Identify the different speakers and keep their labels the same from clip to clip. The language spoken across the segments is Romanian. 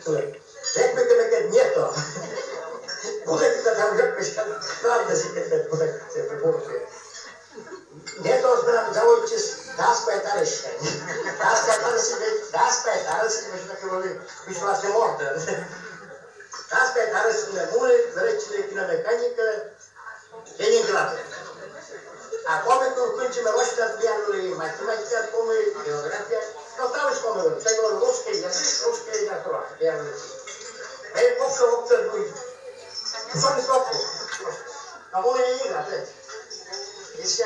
Speaker 1: Rekli que nieto. Bude kita tam řekneš, pravda si teď bude se vyboruje. Nieto zbrat zaujče dás pētārešķi. Dās pētārešķi, mēs tā kā viņš vlastně morda. Dās pētārešķi ne mūli, zrečili kina mehanika, Leningrad. A come kunčíme roštat běruli matematika, come geografia, no tam come, tego ruský jazyk, ruský natura, běruli. Hej, observuj. Som stopu. No vole Leningrad, teď. Ještě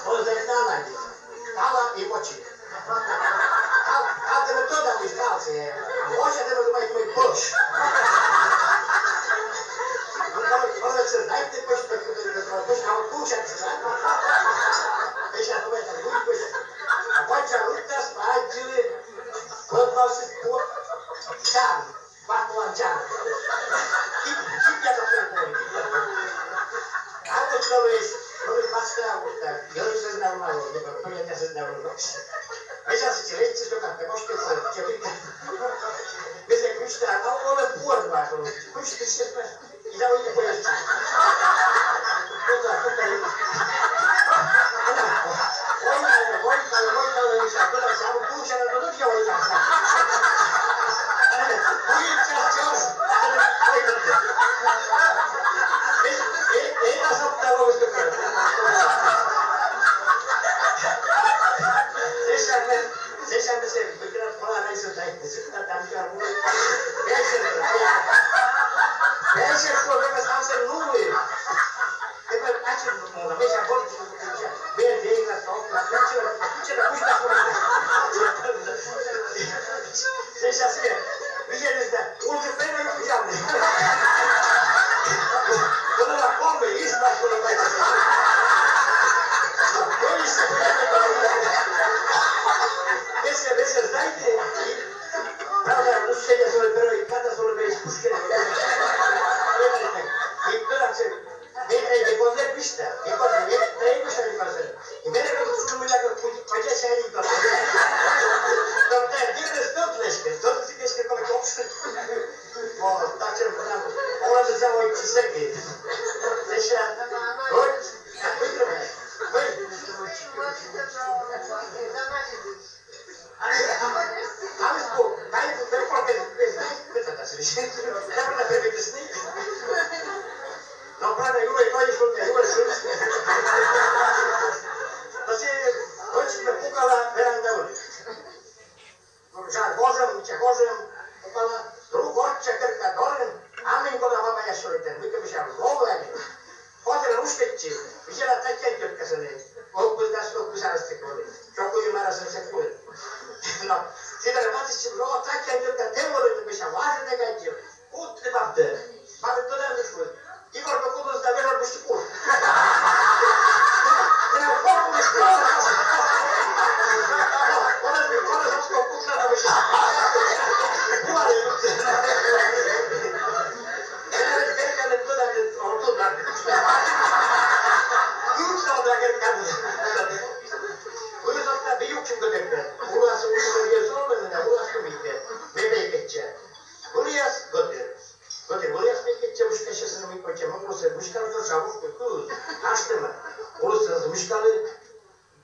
Speaker 1: on zajednávají. Káva i oči. A tebe to dám už dálce. A oči tebe to mají tvoj proč. Ale se dajte počte, počte, ale koučat se. Víš, já to bude tak buď počte. A počte, lukta spáčili, podval si pod čán, pakovan čán. Chytě to přepojí. A to to víš, to basta, eu não sei não, eu não sei não. Mas já se tirei se tocar, eu gosto de brincar. Mas é custa, não é boa, mas custa sempre. E já olha depois assim. Olha, já toda essa puxa na todo dia olha. Deixa-me ser, porque não fala mais isso daí. Você está dando carro. Deixa os problemas estão sendo nuvens. Depois, acho que não veja a borda de verde na toca. Tira custa comida. Deixa assim. Vigilância. O que vem não pijama. Quando ela come, isso vai colocar. Esse daí, pravda, não chega sobre o pelo e cada sobre o beijo, porque e toda se de poder pista, e quando tem que sair fazer. E mesmo que tu não me dá pode sair então. Então tem dias todos se que como que bom, tá tirando, ora já vai te seguir. Deixa, oi, no правда, Юра, то есть вот Юра слышит. Значит, очень напугала веранда. Já gozem, pukala, drugoče krka dolem, amin kola mama ja soliten, mikä missä rooleni. Hoitella uskettiin, siellä takia kirkkaselle. Oppilasarasti oli. Joku ymmärräsen se kuuli. No, siitä ne vaatisi rool takia kirkka teoreita missä vaasite kaikki. Kuutti papte. Papte todella kuuli. Igor to sitä vielä musti kuuli. Minä kokkulis kuuli. Olen usko kukkana missä. Puoli juttu. Enää kerkalle todella on tunnar. Bunu sonra bir yük şimdi bekler. Burası bir sorun ne? Burası bitti. Nereye geçecek? Buraya götür. Buraya geçecek. Bu şişesini mi koyacağım? Burası müşkalı da çabuk koy. Açtı mı? Burası müşkalı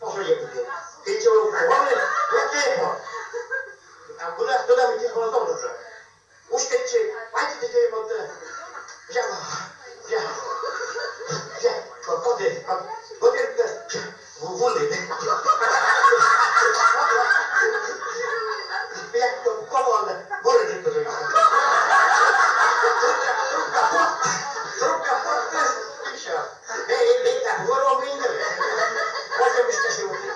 Speaker 1: poso yapıyor. Hiç o var yok yapıyor. Burası da bir konu olacak. Uş geçecek. Hadi diyeceğim o da. Ya. Pode. Vule. Jak to kolor, bordy to zrobić. Trubka podpis. Ej, tak, górą windę. Może byście się uczyli.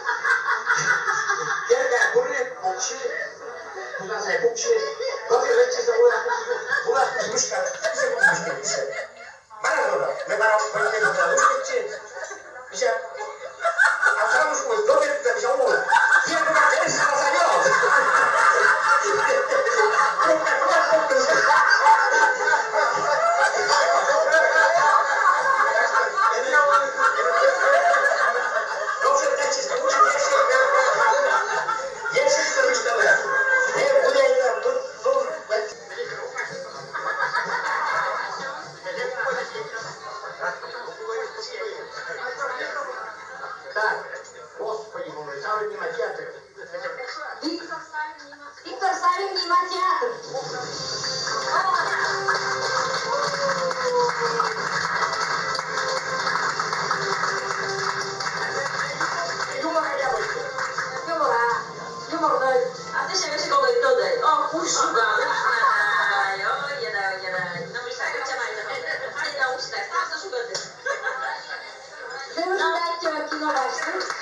Speaker 1: Kierka, góry, pokrzy. Tutaj sobie pokrzy. Dobre rzeczy za ula zmuszka. Tak się zmuszka pisze. Maradona. My mamy na uszczycie. Pisze. A tam już mój dobre tutaj wziął ula. Kierka, też sama zajął. Dobrze, dajcie spokój, jeszcze to już dobra. Nie, bude tam,
Speaker 2: cunoaște